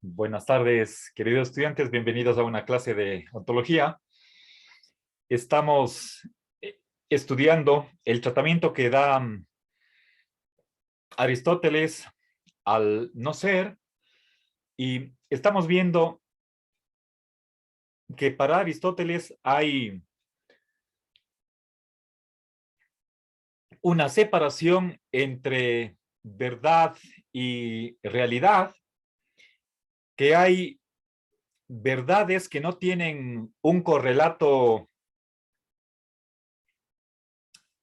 Buenas tardes, queridos estudiantes. Bienvenidos a una clase de ontología. Estamos estudiando el tratamiento que da Aristóteles al no ser y estamos viendo que para Aristóteles hay una separación entre verdad y realidad, que hay verdades que no tienen un correlato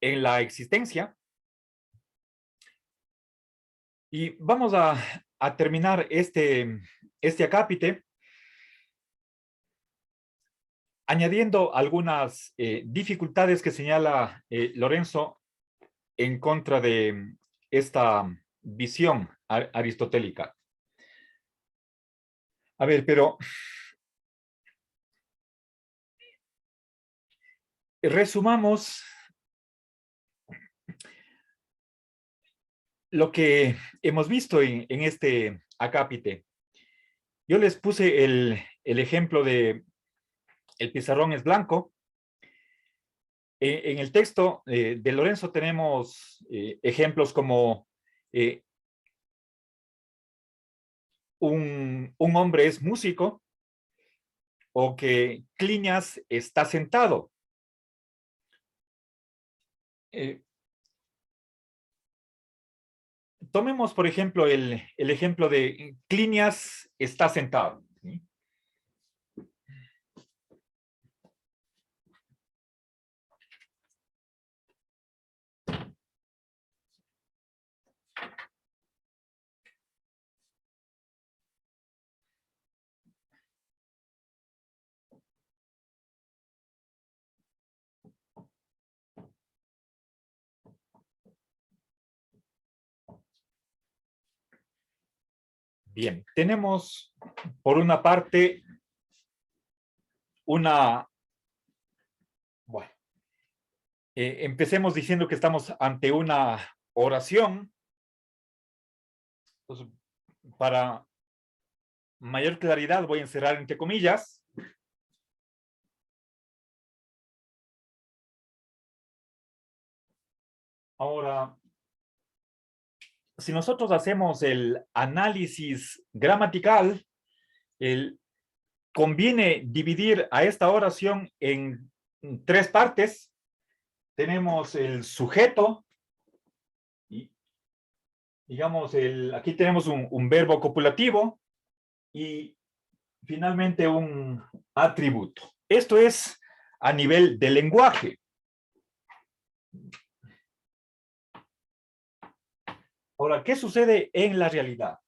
en la existencia. Y vamos a terminar este acápite añadiendo algunas dificultades que señala Lorenzo en contra de esta visión aristotélica. A ver, pero resumamos lo que hemos visto en este acápite. Yo les puse el ejemplo de el pizarrón es blanco. En el texto de Lorenzo tenemos ejemplos como un hombre es músico o que Clinias está sentado. Tomemos, por ejemplo, el ejemplo de Clinias está sentado. ¿Sí? Bien, tenemos por una parte una... Bueno, empecemos diciendo que estamos ante una oración. Entonces, para mayor claridad voy a encerrar entre comillas. Ahora, si nosotros hacemos el análisis gramatical, conviene dividir a esta oración en tres partes. Tenemos el sujeto, y digamos, aquí tenemos un verbo copulativo y finalmente un atributo. Esto es a nivel del lenguaje. Ahora, ¿qué sucede en la realidad?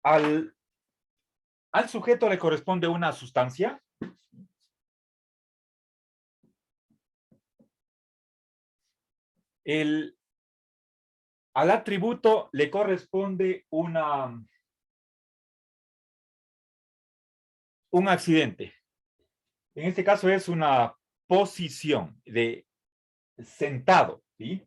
Al sujeto le corresponde una sustancia. Al atributo le corresponde un accidente. En este caso es una posición de sentado, ¿sí?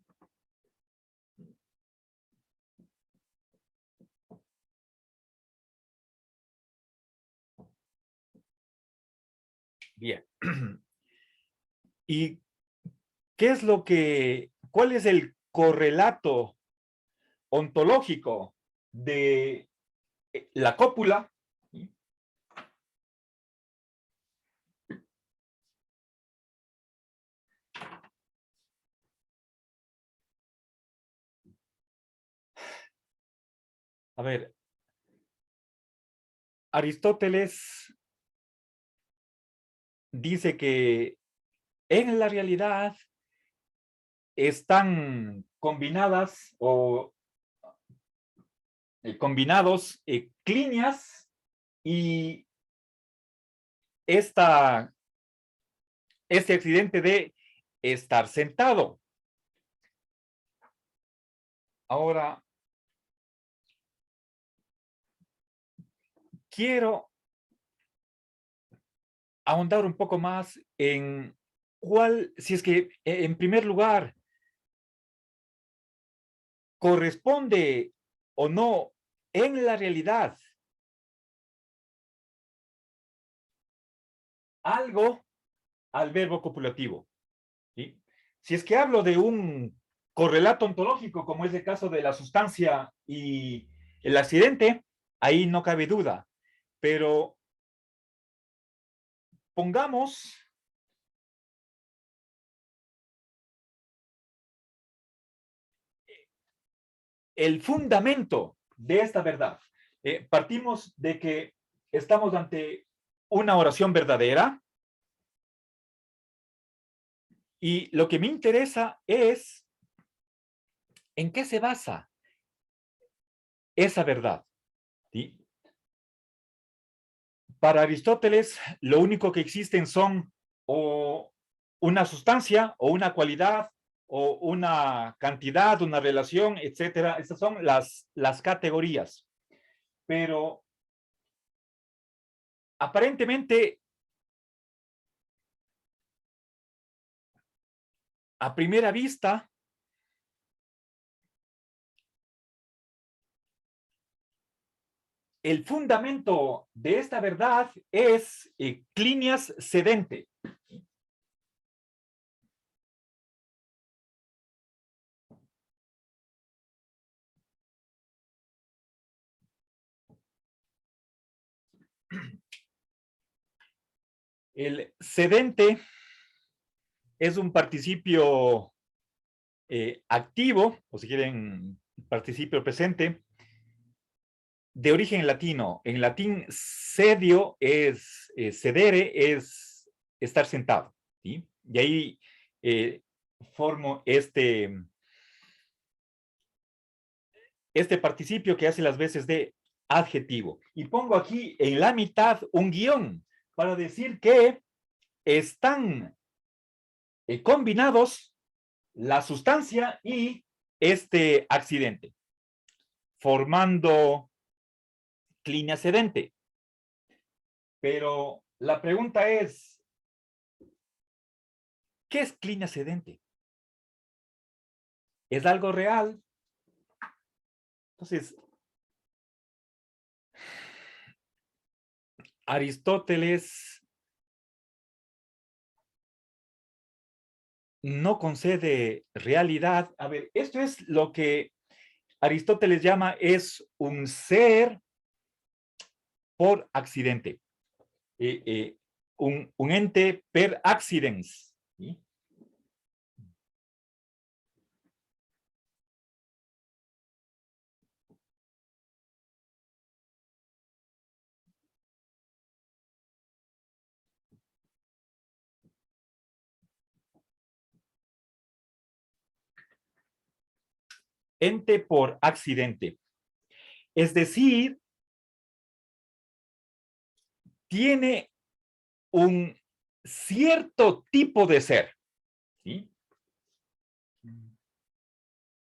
Bien. ¿Y cuál es el correlato ontológico de la cópula? A ver, Aristóteles dice que en la realidad están combinadas o combinados clinias y este accidente de estar sentado. Ahora, quiero ahondar un poco más en si es que en primer lugar corresponde o no en la realidad algo al verbo copulativo, ¿sí? Si es que hablo de un correlato ontológico, como es el caso de la sustancia y el accidente, ahí no cabe duda. Pero pongamos el fundamento de esta verdad. Partimos de que estamos ante una oración verdadera y lo que me interesa es en qué se basa esa verdad, ¿sí? Para Aristóteles, lo único que existen son o una sustancia o una cualidad o una cantidad, una relación, etcétera. Estas son las categorías. Pero aparentemente, a primera vista, el fundamento de esta verdad es clinias sedente. El sedente es un participio activo, o si quieren, participio presente, de origen latino. En latín, sedio es, sedere es estar sentado, ¿sí? Y ahí formo este participio que hace las veces de adjetivo. Y pongo aquí en la mitad un guión para decir que están combinados la sustancia y este accidente, formando clínica sedente. Pero la pregunta es, ¿qué es clínica sedente? ¿Es algo real? Entonces, Aristóteles no concede realidad. A ver, esto es lo que Aristóteles llama es un ser por accidente, un ente per accidens, ¿sí? Ente por accidente. Es decir, tiene un cierto tipo de ser, ¿sí?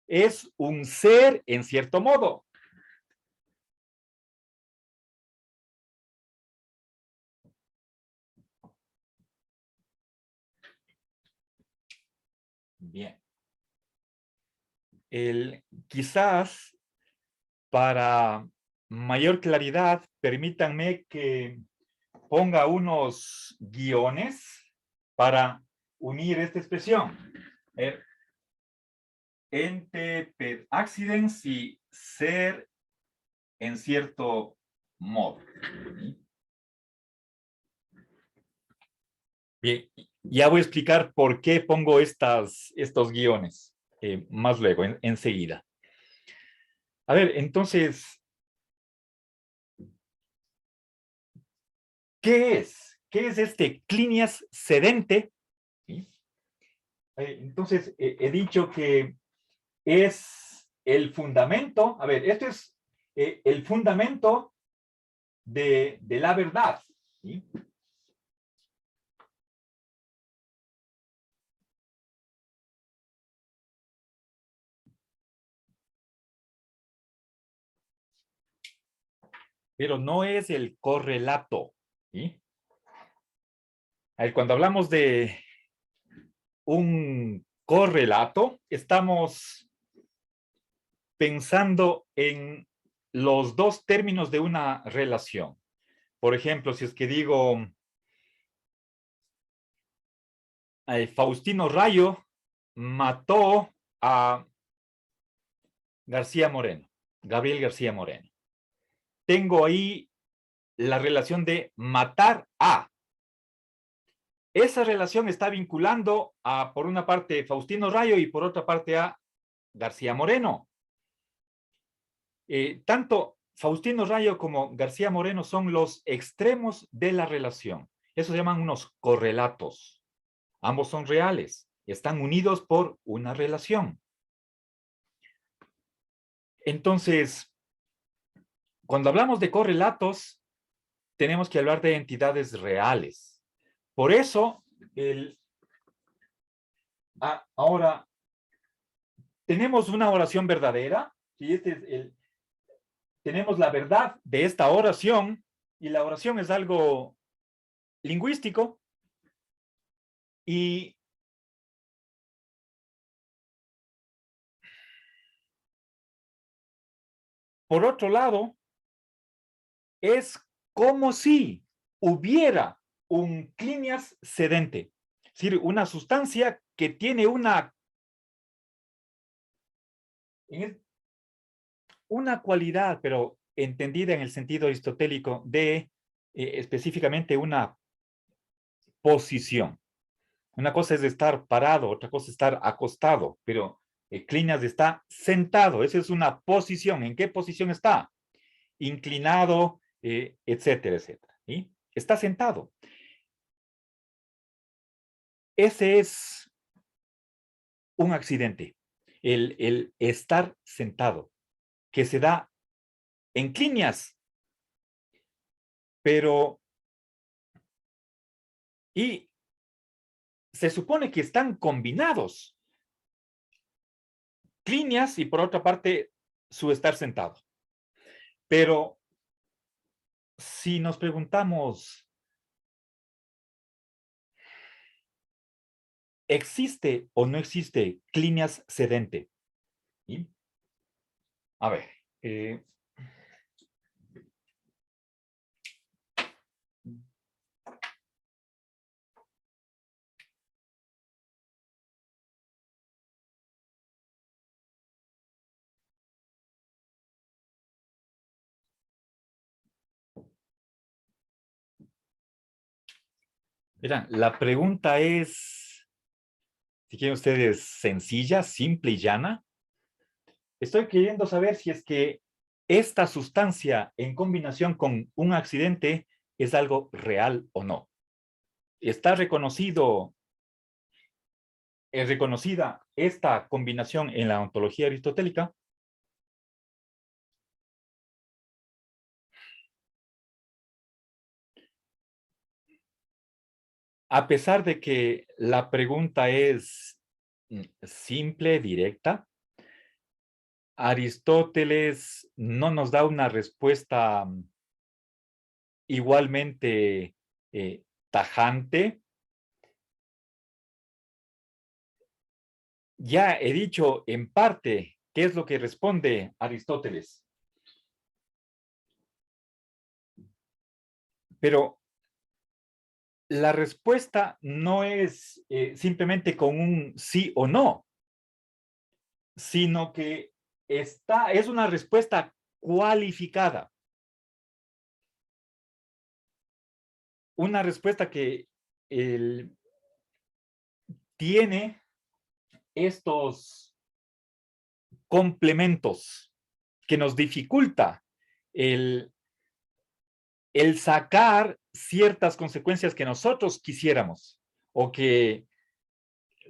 Es un ser en cierto modo. Bien. Quizás para mayor claridad, permítanme que ponga unos guiones para unir esta expresión. Ente per accidens y ser en cierto modo. Bien, ya voy a explicar por qué pongo estos guiones más luego, enseguida. A ver, entonces, ¿qué es? ¿Qué es este clinias sedente? ¿Sí? Entonces, he dicho que es el fundamento, a ver, esto es el fundamento de la verdad, ¿sí? Pero no es el correlato, ¿sí? A ver, cuando hablamos de un correlato, estamos pensando en los dos términos de una relación. Por ejemplo, si es que digo, Faustino Rayo mató a García Moreno, Gabriel García Moreno. Tengo ahí la relación de matar a. Esa relación está vinculando a, por una parte, Faustino Rayo y por otra parte a García Moreno. Tanto Faustino Rayo como García Moreno son los extremos de la relación. Eso se llaman unos correlatos. Ambos son reales, están unidos por una relación. Entonces, cuando hablamos de correlatos, tenemos que hablar de entidades reales. Por eso, ahora, tenemos una oración verdadera, y tenemos la verdad de esta oración, y la oración es algo lingüístico, y por otro lado, es como si hubiera un clinias sedente, es decir, una sustancia que tiene una cualidad, pero entendida en el sentido aristotélico de específicamente una posición. Una cosa es estar parado, otra cosa es estar acostado, pero clinias está sentado, esa es una posición. ¿En qué posición está? Inclinado, etcétera, etcétera. ¿Sí? Está sentado. Ese es un accidente, el estar sentado, que se da en clinias, pero y se supone que están combinados, clinias y por otra parte su estar sentado. Pero si nos preguntamos, ¿existe o no existe clinias sedente? ¿Sí? A ver, verán, la pregunta es, si quieren ustedes, sencilla, simple y llana. Estoy queriendo saber si es que esta sustancia en combinación con un accidente es algo real o no. Está reconocida esta combinación en la ontología aristotélica. A pesar de que la pregunta es simple, directa, Aristóteles no nos da una respuesta igualmente tajante. Ya he dicho en parte qué es lo que responde Aristóteles. Pero la respuesta no es simplemente con un sí o no, sino que es una respuesta cualificada. Una respuesta que tiene estos complementos que nos dificulta el sacar ciertas consecuencias que nosotros quisiéramos, o que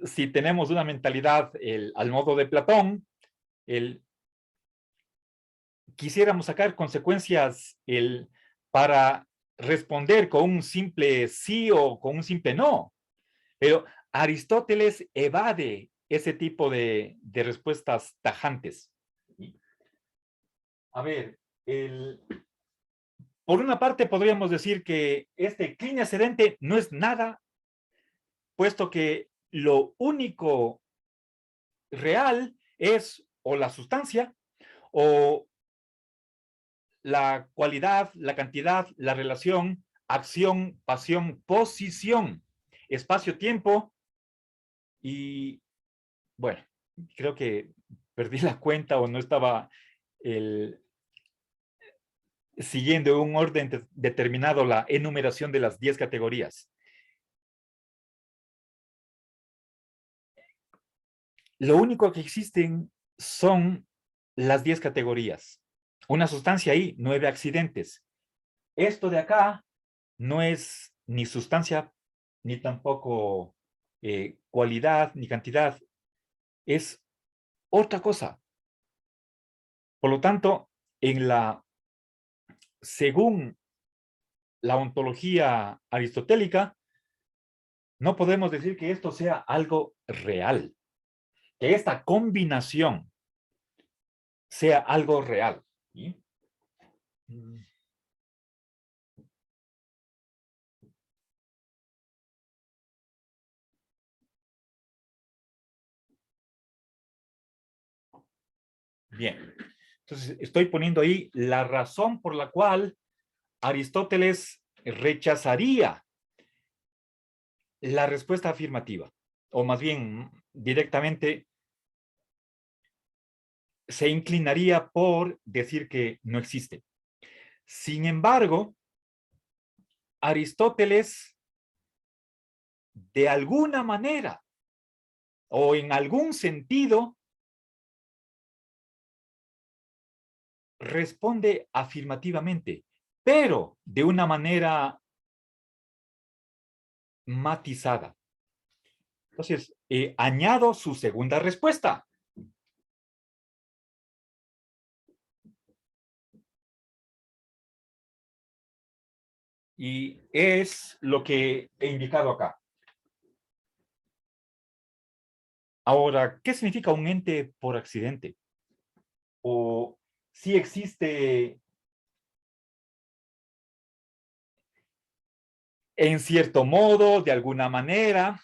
si tenemos una mentalidad al modo de Platón, quisiéramos sacar consecuencias para responder con un simple sí o con un simple no. Pero Aristóteles evade ese tipo de respuestas tajantes. A ver, por una parte podríamos decir que este clinia sedente no es nada, puesto que lo único real es o la sustancia o la cualidad, la cantidad, la relación, acción, pasión, posición, espacio-tiempo y, bueno, creo que perdí la cuenta o no estaba siguiendo un orden determinado la enumeración de las 10 categorías. Lo único que existen son las 10 categorías. Una sustancia ahí, 9 accidentes. Esto de acá no es ni sustancia, ni tampoco cualidad, ni cantidad. Es otra cosa. Por lo tanto, según la ontología aristotélica, no podemos decir que esto sea algo real, que esta combinación sea algo real. ¿Sí? Bien, entonces estoy poniendo ahí la razón por la cual Aristóteles rechazaría la respuesta afirmativa, o más bien directamente se inclinaría por decir que no existe. Sin embargo, Aristóteles, de alguna manera o en algún sentido, responde afirmativamente, pero de una manera matizada. Entonces, añado su segunda respuesta. Y es lo que he indicado acá. Ahora, ¿qué significa un ente por accidente? O si existe en cierto modo, de alguna manera.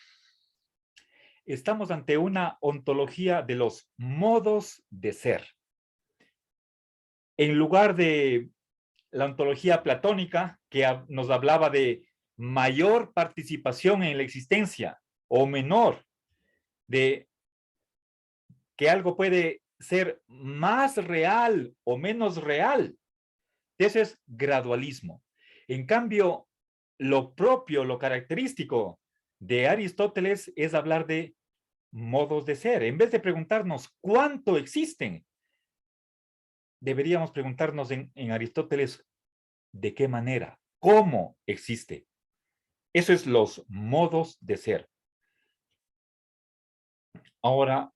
Estamos ante una ontología de los modos de ser. En lugar de la ontología platónica, que nos hablaba de mayor participación en la existencia o menor, de que algo puede ser más real o menos real. Ese es gradualismo. En cambio, lo propio, lo característico de Aristóteles es hablar de modos de ser. En vez de preguntarnos cuánto existen, deberíamos preguntarnos en Aristóteles de qué manera, cómo existe. Eso es los modos de ser. Ahora,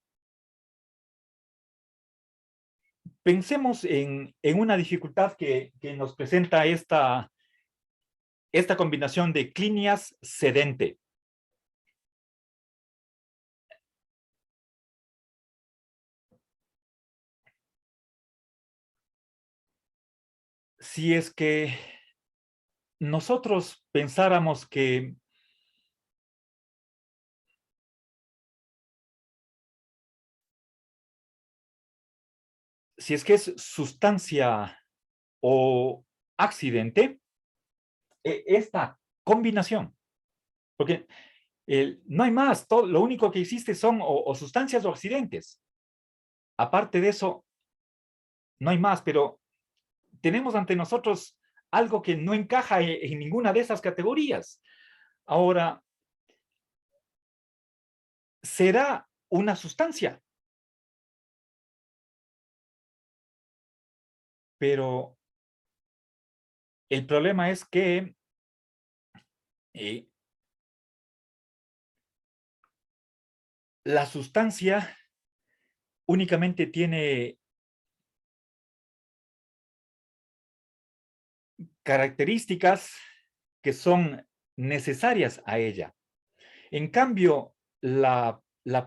pensemos en una dificultad que nos presenta esta combinación de clinias sedente. Si es que nosotros pensáramos que si es que es sustancia o accidente, esta combinación, porque no hay más, lo único que existe son o sustancias o accidentes. Aparte de eso, no hay más, pero tenemos ante nosotros algo que no encaja en ninguna de esas categorías. Ahora, será una sustancia, pero el problema es que la sustancia únicamente tiene características que son necesarias a ella. En cambio, la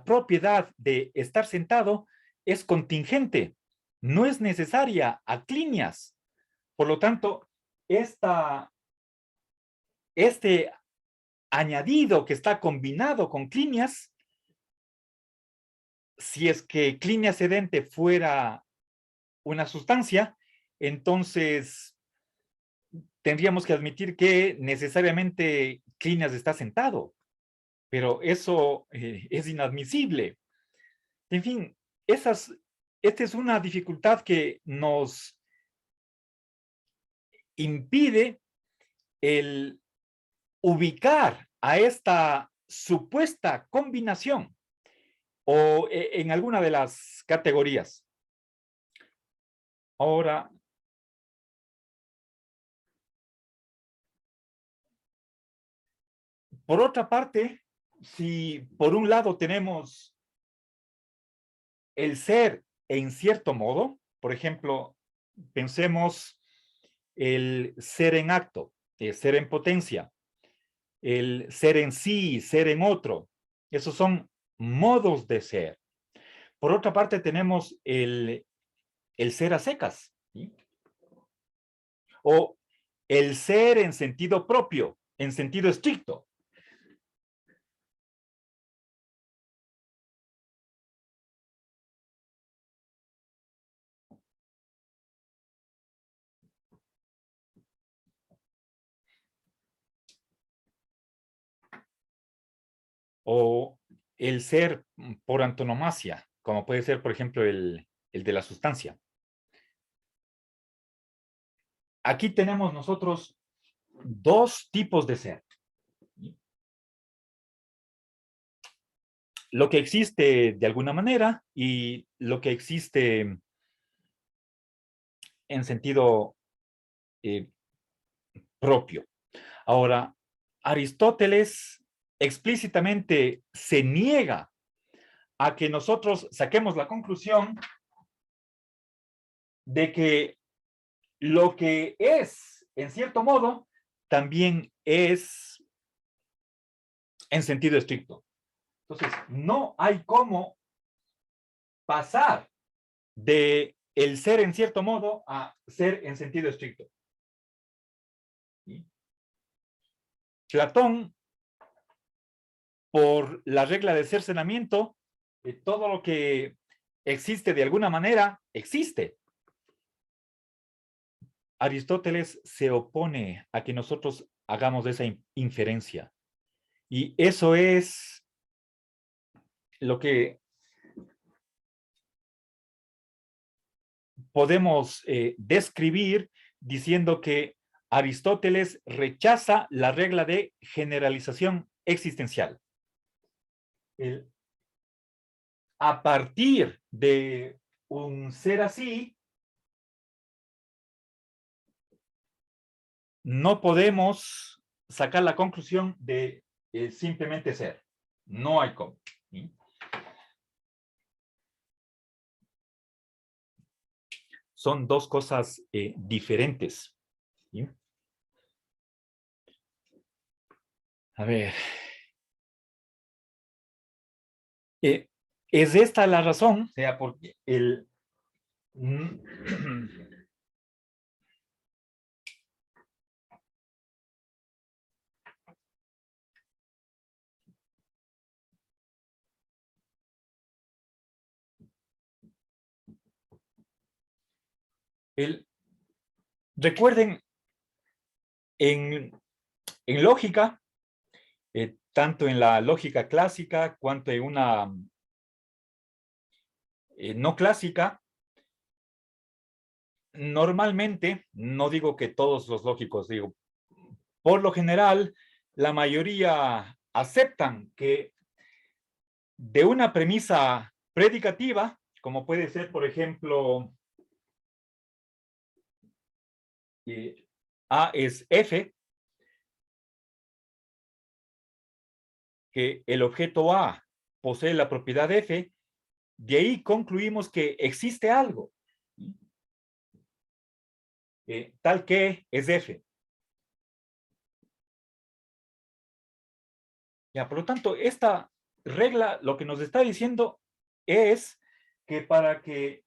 propiedad de estar sentado es contingente, no es necesaria a clinias. Por lo tanto, este añadido que está combinado con clinias, si es que clínia sedente fuera una sustancia, entonces tendríamos que admitir que necesariamente Cleanias está sentado, pero eso es inadmisible. En fin, esta es una dificultad que nos impide el ubicar a esta supuesta combinación o en alguna de las categorías. Ahora, por otra parte, si por un lado tenemos el ser en cierto modo, por ejemplo, pensemos el ser en acto, el ser en potencia, el ser en sí, ser en otro. Esos son modos de ser. Por otra parte, tenemos el ser a secas, ¿sí? O el ser en sentido propio, en sentido estricto. O el ser por antonomasia, como puede ser, por ejemplo, el de la sustancia. Aquí tenemos nosotros dos tipos de ser. Lo que existe de alguna manera y lo que existe en sentido eh, propio. Ahora, Aristóteles explícitamente se niega a que nosotros saquemos la conclusión de que lo que es, en cierto modo, también es en sentido estricto. Entonces, no hay cómo pasar de el ser en cierto modo a ser en sentido estricto. ¿Sí? Platón, por la regla del cercenamiento, todo lo que existe de alguna manera, existe. Aristóteles se opone a que nosotros hagamos esa inferencia. Y eso es lo que podemos describir diciendo que Aristóteles rechaza la regla de generalización existencial. A partir de un ser así, no podemos sacar la conclusión de simplemente ser. No hay cómo. ¿Sí? Son dos cosas diferentes. ¿Sí? A ver. Es esta la razón, o sea, porque recuerden, en lógica, tanto en la lógica clásica cuanto en una no clásica, normalmente, no digo que todos los lógicos, digo, por lo general, la mayoría aceptan que de una premisa predicativa, como puede ser, por ejemplo, A es F, que el objeto A posee la propiedad F, de ahí concluimos que existe algo, tal que es F. Ya, por lo tanto, esta regla lo que nos está diciendo es que para que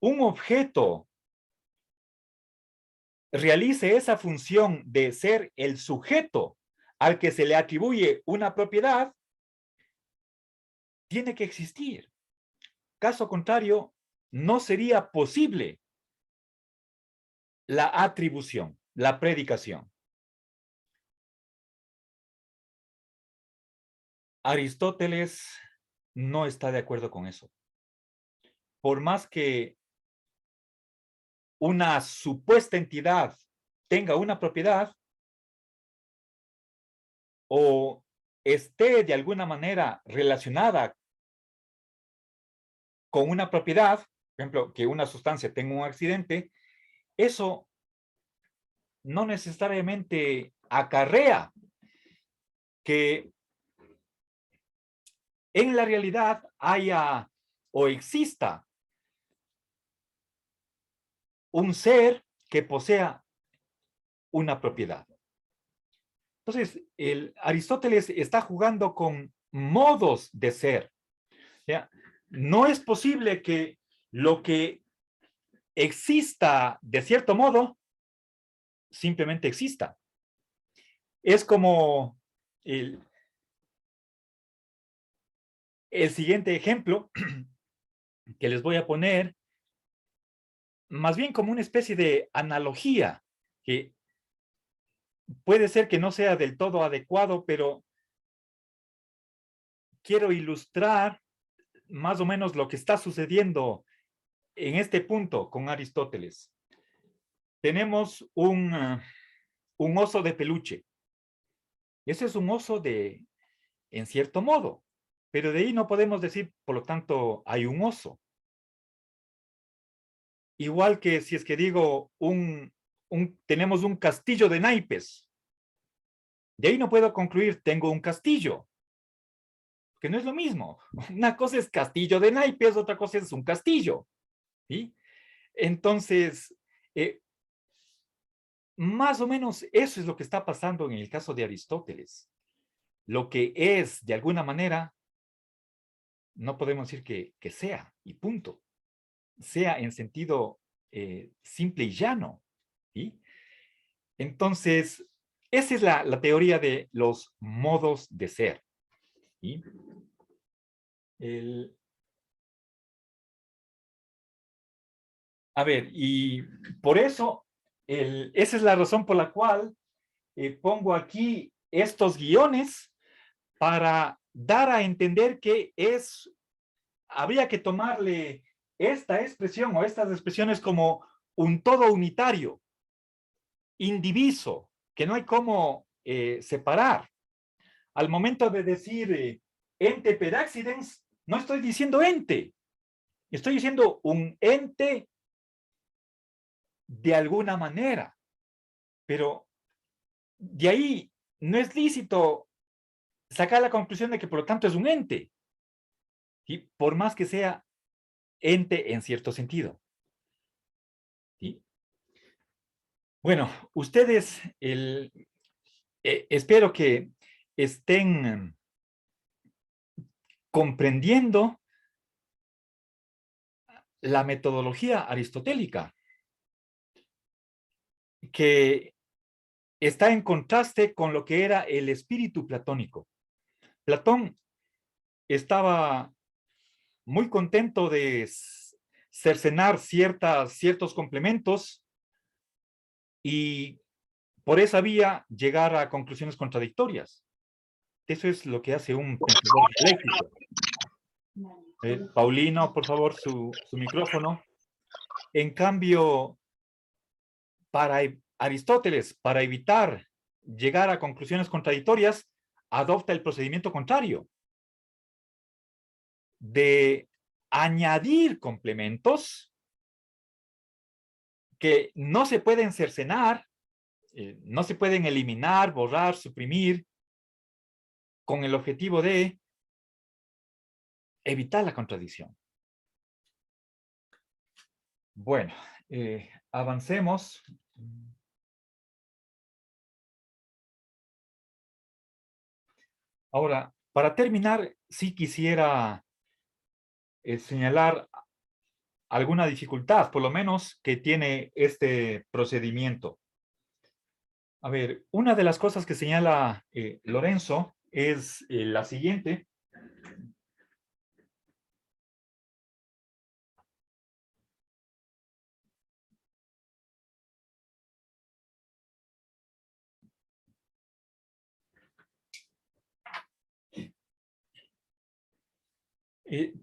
un objeto realice esa función de ser el sujeto al que se le atribuye una propiedad, tiene que existir. Caso contrario, no sería posible la atribución, la predicación. Aristóteles no está de acuerdo con eso. Por más que una supuesta entidad tenga una propiedad o esté de alguna manera relacionada con una propiedad, por ejemplo, que una sustancia tenga un accidente, eso no necesariamente acarrea que en la realidad haya o exista un ser que posea una propiedad. Entonces, Aristóteles está jugando con modos de ser. ¿Ya? No es posible que lo que exista de cierto modo simplemente exista. Es como el siguiente ejemplo que les voy a poner, más bien como una especie de analogía, que puede ser que no sea del todo adecuado, pero quiero ilustrar más o menos lo que está sucediendo en este punto con Aristóteles. Tenemos un oso de peluche. Ese es un oso en cierto modo, pero de ahí no podemos decir, por lo tanto, hay un oso. Igual que si es que digo, tenemos un castillo de naipes. De ahí no puedo concluir, tengo un castillo, que no es lo mismo. Una cosa es castillo de naipes, otra cosa es un castillo. ¿Sí? Entonces, más o menos eso es lo que está pasando en el caso de Aristóteles. Lo que es, de alguna manera, no podemos decir que sea, y punto. Sea en sentido simple y llano. ¿Sí? Entonces, esa es la teoría de los modos de ser. ¿Sí? A ver, y por eso, esa es la razón por la cual pongo aquí estos guiones para dar a entender que habría que tomarle esta expresión o estas expresiones como un todo unitario, indiviso, que no hay cómo separar. Al momento de decir ente per accidens, no estoy diciendo ente, estoy diciendo un ente de alguna manera, pero de ahí no es lícito sacar la conclusión de que por lo tanto es un ente, ¿sí? Por más que sea ente en cierto sentido. ¿Sí? Bueno, ustedes, espero que estén comprendiendo la metodología aristotélica, que está en contraste con lo que era el espíritu platónico. Platón estaba muy contento de cercenar ciertos complementos y por esa vía llegar a conclusiones contradictorias. Eso es lo que hace un pensador dialéctico. Paulino, por favor, su micrófono. En cambio, para Aristóteles, para evitar llegar a conclusiones contradictorias, adopta el procedimiento contrario de añadir complementos que no se pueden cercenar, no se pueden eliminar, borrar, suprimir, con el objetivo de evitar la contradicción. Bueno, avancemos. Ahora, para terminar, sí quisiera señalar alguna dificultad, por lo menos, que tiene este procedimiento. A ver, una de las cosas que señala Lorenzo es la siguiente.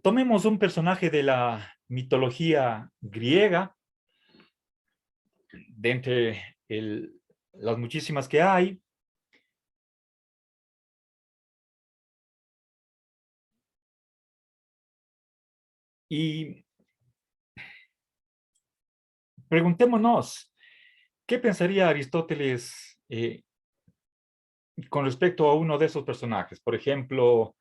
Tomemos un personaje de la mitología griega, de entre las muchísimas que hay. Y preguntémonos, ¿qué pensaría Aristóteles con respecto a uno de esos personajes? Por ejemplo,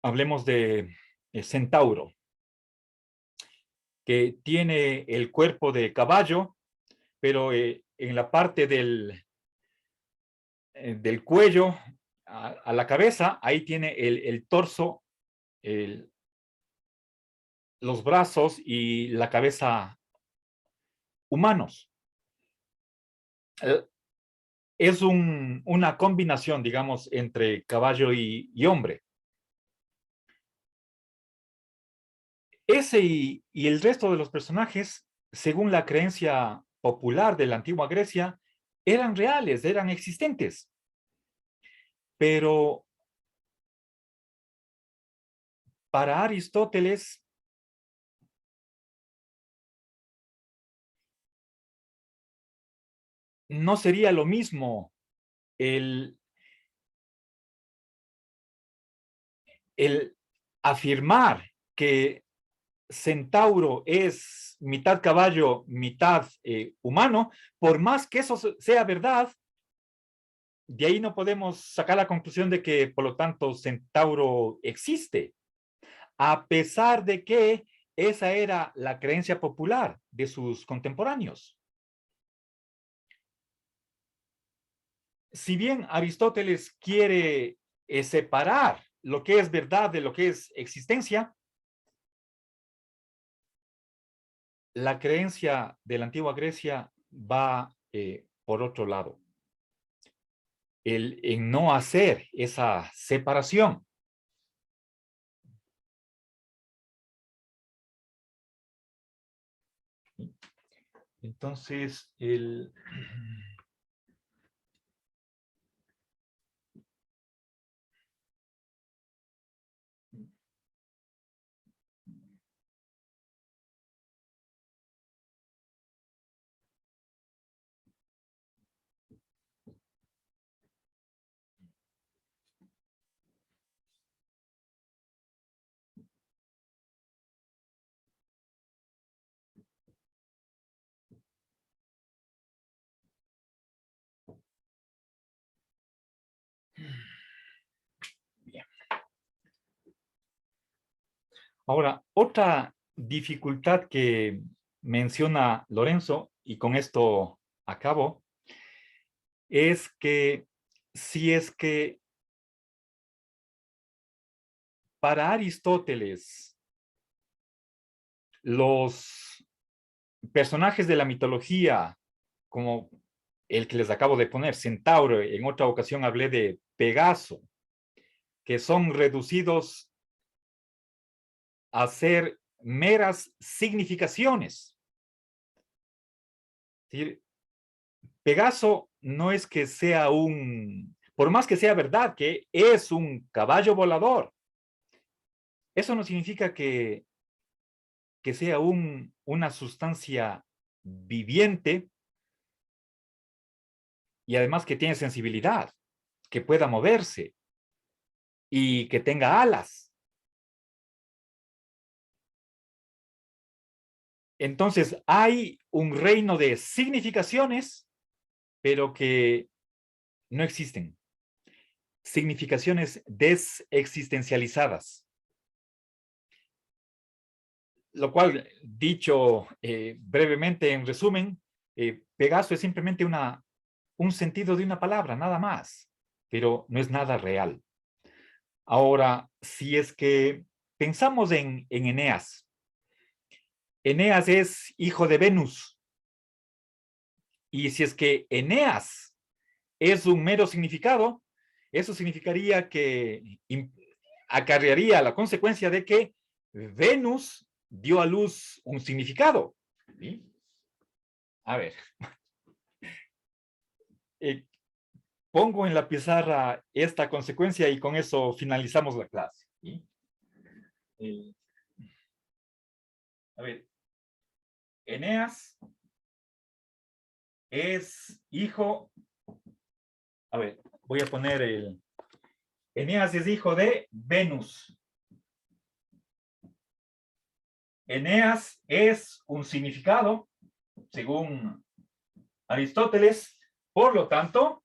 hablemos de Centauro, que tiene el cuerpo de caballo, pero en la parte del cuello a la cabeza, ahí tiene el torso, el, los brazos y la cabeza humanos. Es una combinación, digamos, entre caballo y hombre. Ese y el resto de los personajes, según la creencia popular de la antigua Grecia, eran reales, eran existentes. Pero para Aristóteles, no sería lo mismo el, el afirmar que Centauro es mitad caballo, mitad humano, por más que eso sea verdad, de ahí no podemos sacar la conclusión de que, por lo tanto, Centauro existe, a pesar de que esa era la creencia popular de sus contemporáneos. Si bien Aristóteles quiere separar lo que es verdad de lo que es existencia, la creencia de la antigua Grecia va por otro lado. En no hacer esa separación. Entonces, bien. Ahora, otra dificultad que menciona Lorenzo, y con esto acabo, es que si es que para Aristóteles los personajes de la mitología, como el que les acabo de poner, Centauro, en otra ocasión hablé de Pegaso, que son reducidos a ser meras significaciones. Es decir, Pegaso no es que sea por más que sea verdad que es un caballo volador, eso no significa que sea una sustancia viviente y además que tiene sensibilidad, que pueda moverse y que tenga alas. Entonces, hay un reino de significaciones, pero que no existen. Significaciones desexistencializadas. Lo cual, dicho brevemente en resumen, Pegaso es simplemente un sentido de una palabra, nada más, pero no es nada real. Ahora, si es que pensamos en Eneas, Eneas es hijo de Venus, y si es que Eneas es un mero significado, eso significaría que acarrearía la consecuencia de que Venus dio a luz un significado. ¿Sí? A ver, eh, pongo en la pizarra esta consecuencia y con eso finalizamos la clase. ¿Sí? A ver, Eneas es hijo, a ver, voy a poner Eneas es hijo de Venus. Eneas es un significado, según Aristóteles, por lo tanto,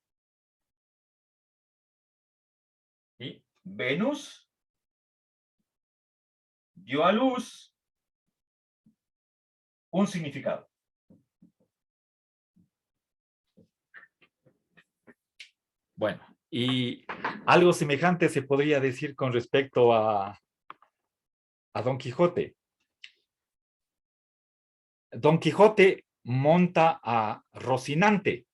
¿sí? Venus dio a luz un significado. Bueno, y algo semejante se podría decir con respecto a Don Quijote. Don Quijote monta a Rocinante,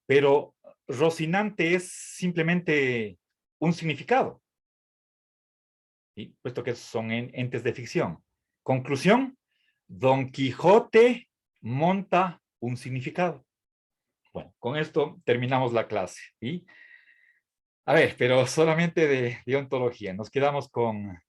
pero Rocinante es simplemente un significado, ¿sí? Puesto que son entes de ficción. Conclusión, Don Quijote monta un significado. Bueno, con esto terminamos la clase. ¿Sí? A ver, pero solamente de ontología. Nos quedamos con